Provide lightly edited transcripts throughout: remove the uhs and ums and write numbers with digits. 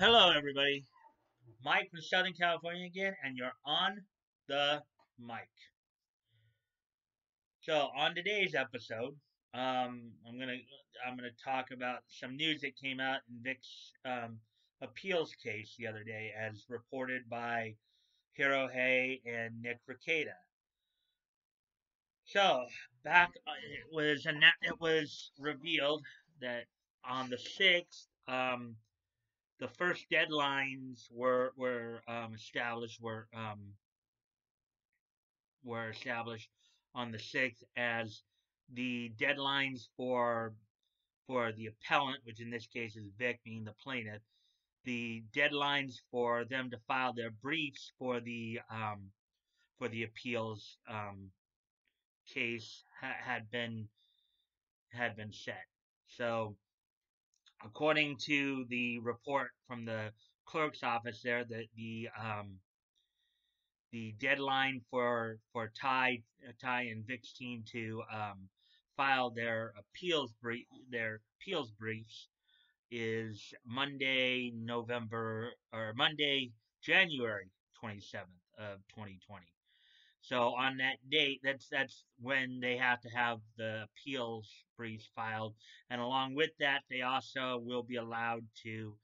Hello, everybody. Mike from Southern California again, and you're on the mic. So, on today's episode, I'm gonna talk about some news that came out in Vic's appeals case the other day, as reported by Hiro Hay and Nick Rekieta. So, it was revealed that on the 6th, the first deadlines were established on the 6th as the deadlines for the appellant, which in this case is Vic, being the plaintiff, the deadlines for them to file their briefs for the appeals case had been set. So, according to the report from the clerk's office, there that the deadline for Ty and Vic's team to file their appeals briefs is Monday, January 27th of 2020. So on that date, that's when they have to have the appeals briefs filed, and along with that, they also will be allowed to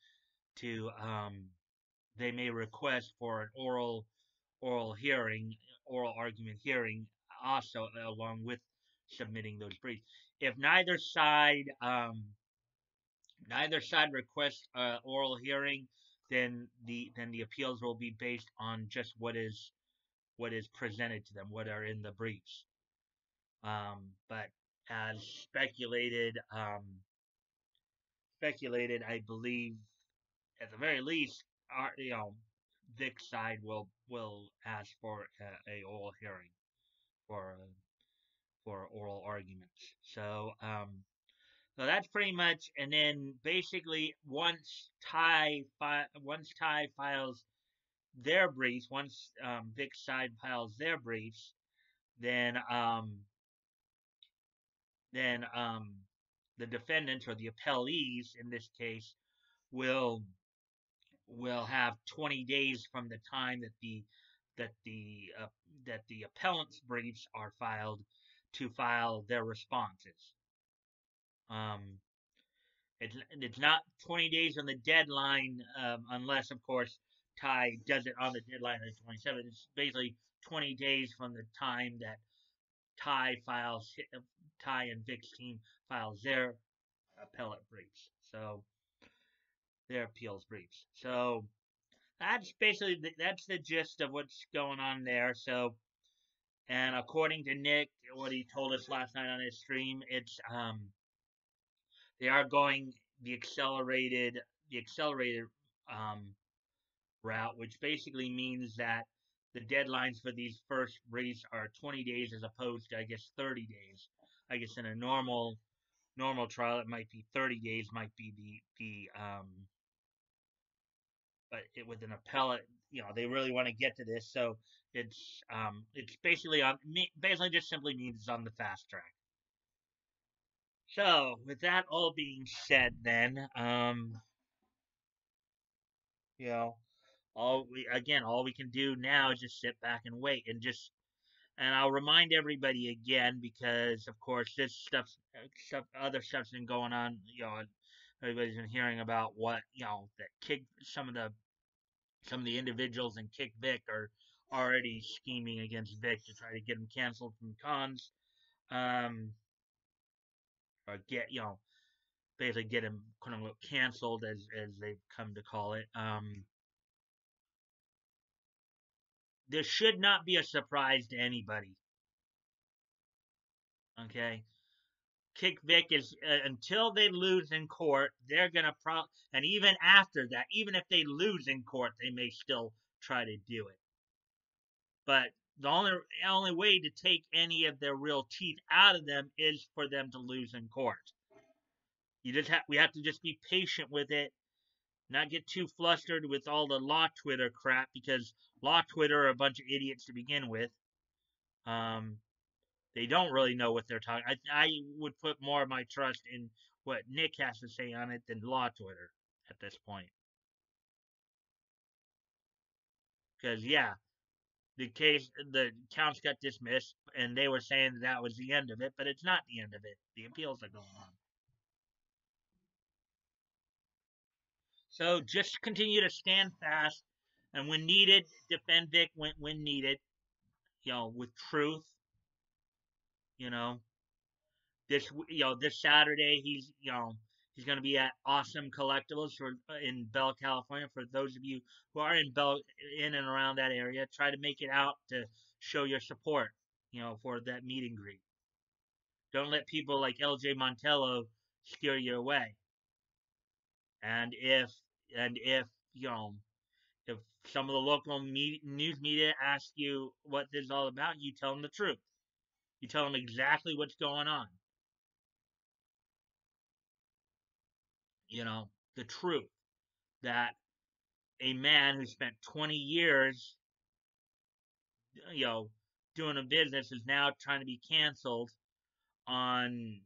they may request for an oral argument hearing, also along with submitting those briefs. If neither side requests oral hearing, then the appeals will be based on just what is presented to them, what are in the briefs. But as speculated, I believe at the very least, Vic's side will ask for a oral hearing for oral arguments. So that's pretty much. And then basically, once Ty files their briefs, once Vic's side files their briefs, then then the defendants, or the appellees in this case, will have 20 days from the time that the that the appellant's briefs are filed to file their responses. Um, it's not 20 days on the deadline, unless, of course, Ty does it on the deadline of the 27th. It's basically 20 days from the time that Ty and Vic's team files their appellate briefs. So their appeals briefs. So that's basically that's the gist of what's going on there. So, and according to Nick, what he told us last night on his stream, it's they are going the accelerated um, route, which basically means that the deadlines for these first briefs are 20 days as opposed to, I guess, 30 days. I guess in a normal trial it might be 30 days, might be but with an appellate, they really want to get to this, so it's basically just simply means it's on the fast track. So with that all being said, then you know all we can do now is just sit back and wait, and I'll remind everybody again, because of course this other stuff's been going on. Everybody's been hearing about what that some of the individuals in Kick Vic are already scheming against Vic to try to get him canceled from cons, or basically get him quote unquote canceled, as they've come to call it. This should not be a surprise to anybody. Okay, Kick Vic is until they lose in court, they're gonna and even after that, even if they lose in court, they may still try to do it. But the only way to take any of their real teeth out of them is for them to lose in court. We have to just be patient with it, not get too flustered with all the law Twitter crap, because law Twitter are a bunch of idiots to begin with. They don't really know what they're talking. I would put more of my trust in what Nick has to say on it than law Twitter at this point. because yeah, the counts got dismissed, and they were saying that was the end of it, but it's not the end of it. The appeals are going on. So just continue to stand fast, and when needed, defend Vic when needed. With truth. You know, this Saturday he's going to be at Awesome Collectibles in Bell, California. For those of you who are in and around that area, try to make it out to show your support. For that meet and greet. Don't let people like LJ Montello steer you away. And if you know if some of the local news media ask you what this is all about, you tell them the truth. You tell them exactly what's going on. The truth that a man who spent 20 years, you know, doing a business is now trying to be canceled on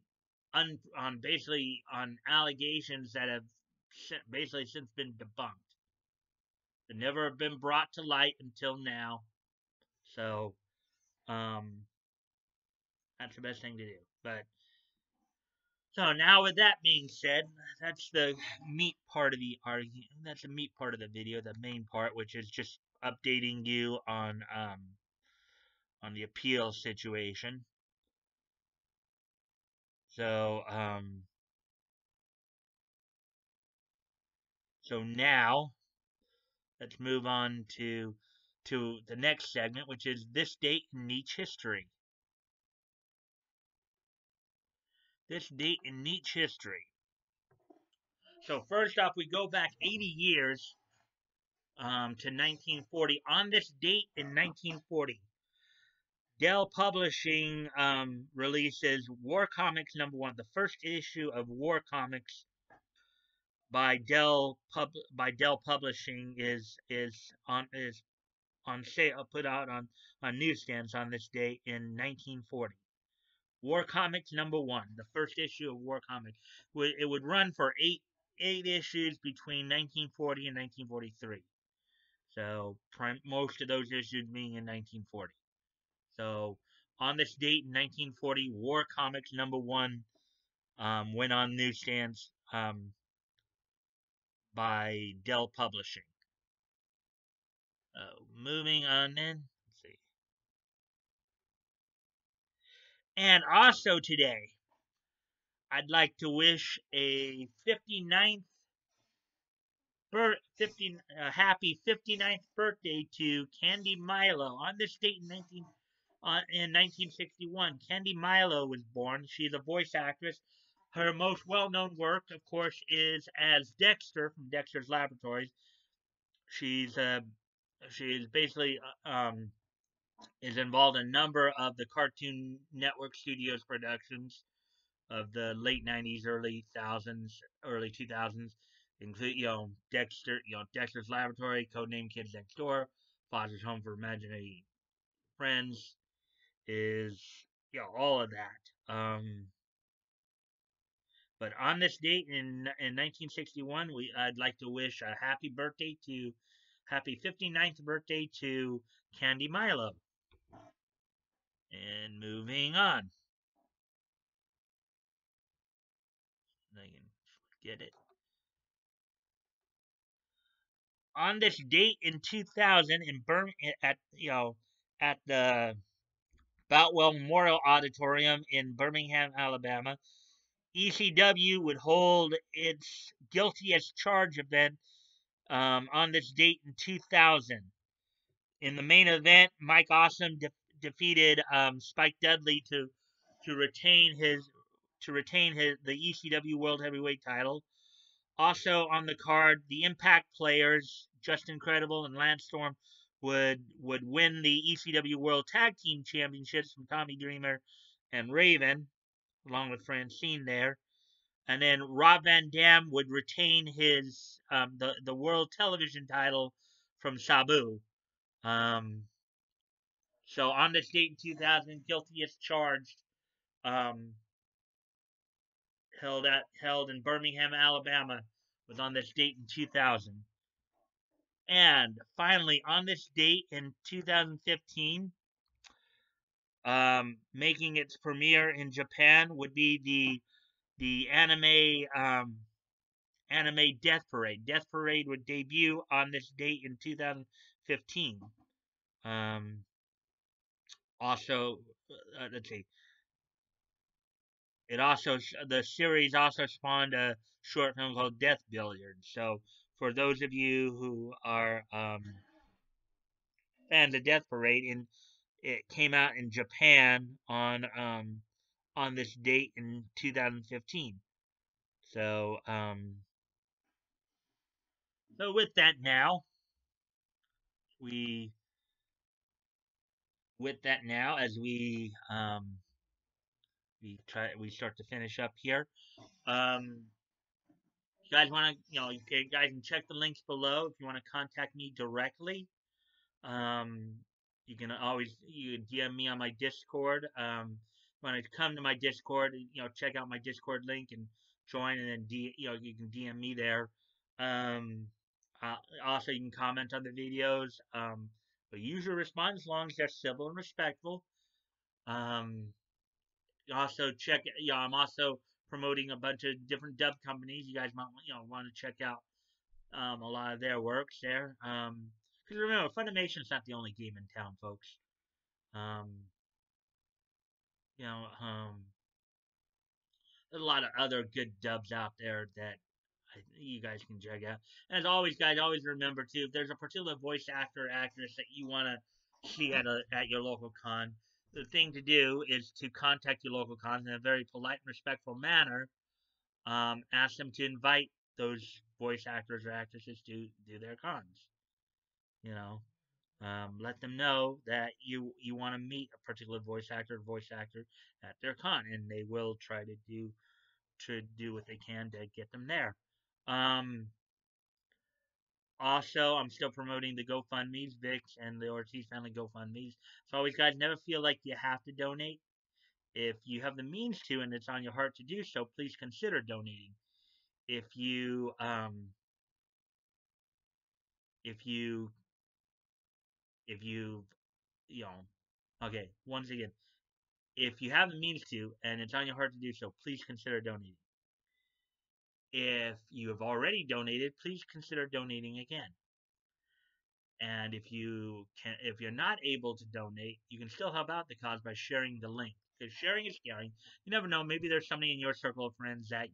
on basically on allegations that have basically since been debunked. They've never been brought to light until now. So, um, that's the best thing to do. But so now, with that being said, that's the meat part of the argument. That's the meat part of the video. The main part, which is just updating you on the appeal situation. So so now let's move on to the next segment, which is this date in Nietzsche history. This date in Nietzsche history. So first off, we go back 80 years to 1940. On this date in 1940, Dell Publishing releases War Comics #1. The first issue of War Comics by Dell Publishing is on sale, put out on newsstands on this day in 1940. War Comics #1, the first issue of War Comics. It would run for eight issues between 1940 and 1943. So most of those issues being in 1940. So on this date in 1940, War Comics #1 went on newsstands by Dell Publishing. Moving on then. Let's see. And also today, I'd like to wish a 59th happy 59th birthday to Candy Milo. On this date in 1961, Candy Milo was born. She's a voice actress. Her most well-known work, of course, is as Dexter from Dexter's Laboratories. She's basically is involved in a number of the Cartoon Network Studios productions of the late 90s, early 2000s, include Dexter's Laboratory, Codename Kids Next Door, Father's Home for Imaginary Friends, is all of that. But on this date in 1961, I'd like to wish a happy 59th birthday to Candy Milo. And moving on. I can get it. On this date in 2000 in at the Boutwell Memorial Auditorium in Birmingham, Alabama, ECW would hold its Guilty as Charged event on this date in 2000. In the main event, Mike Awesome defeated Spike Dudley to retain the ECW World Heavyweight title. Also on the card, the Impact players Justin Credible and Lance Storm would win the ECW World Tag Team Championships from Tommy Dreamer and Raven, along with Francine there. And then Rob Van Dam would retain his the World Television title from Sabu. So on this date in 2000, Guilty as Charged held in Birmingham, Alabama, was on this date in 2000. And finally, on this date in 2015, making its premiere in Japan would be the anime Death Parade. Death Parade would debut on this date in 2015. Um, also, let's see. The series also spawned a short film called Death Billiard. So for those of you who are fans of Death Parade, and it came out in Japan on this date in 2015. So so with that now we with that now as we start to finish up here. Um, you guys want to you guys can check the links below if you want to contact me directly. Um, you can always DM me on my Discord. When I come to my Discord, check out my Discord link and join, and then you can DM me there. Um, Also, you can comment on the videos. But usually respond as long as they're civil and respectful. Um, Also check. I'm also promoting a bunch of different dub companies. You guys might want to check out a lot of their works there. Because remember, Funimation's not the only game in town, folks. Um, you know, there's a lot of other good dubs out there that you guys can check out. And as always, guys, always remember too, if there's a particular voice actor or actress that you want to see at your local con, the thing to do is to contact your local con in a very polite and respectful manner. Ask them to invite those voice actors or actresses to do their cons. You know, let them know that you want to meet a particular voice actor at their con, and they will try to do what they can to get them there. Um, Also, I'm still promoting the GoFundMe's, Vic's, and the Ortiz family GoFundMe's. So always, guys, never feel like you have to donate. If you have the means to, and it's on your heart to do so, please consider donating. If you if you if you you know okay, once again, if you have the means to and it's on your heart to do so, please consider donating. If you have already donated, please consider donating again. And if you're not able to donate, you can still help out the cause by sharing the link. Because sharing is caring. You never know, maybe there's somebody in your circle of friends that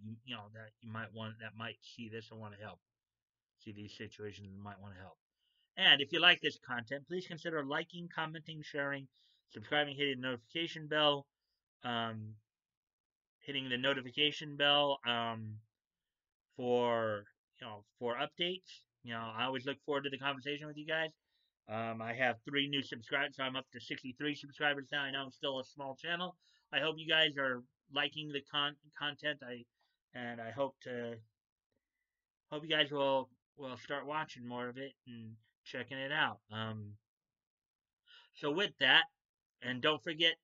that you might want that might see this and want to help. See these situations and might want to help. And if you like this content, please consider liking, commenting, sharing, subscribing, um, hitting the notification bell for for updates. I always look forward to the conversation with you guys. I have 3 new subscribers, so I'm up to 63 subscribers now. I know I'm still a small channel. I hope you guys are liking the content. I hope you guys will start watching more of it and checking it out. So with that, and don't forget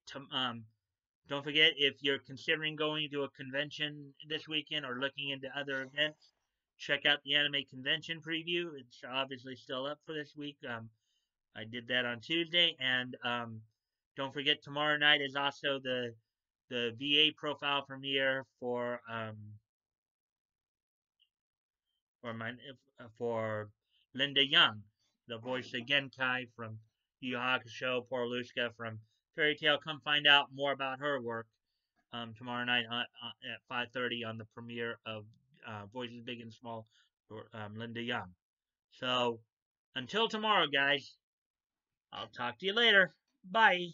if you're considering going to a convention this weekend or looking into other events, check out the anime convention preview. It's obviously still up for this week. I did that on Tuesday, and don't forget tomorrow night is also the VA profile premiere for Linda Young, the voice of Genkai from Yu Yu Hakusho, Poraluska from Fairy Tail. Come find out more about her work tomorrow night at 5:30 on the premiere of Voices Big and Small for Linda Young. So until tomorrow, guys, I'll talk to you later. Bye.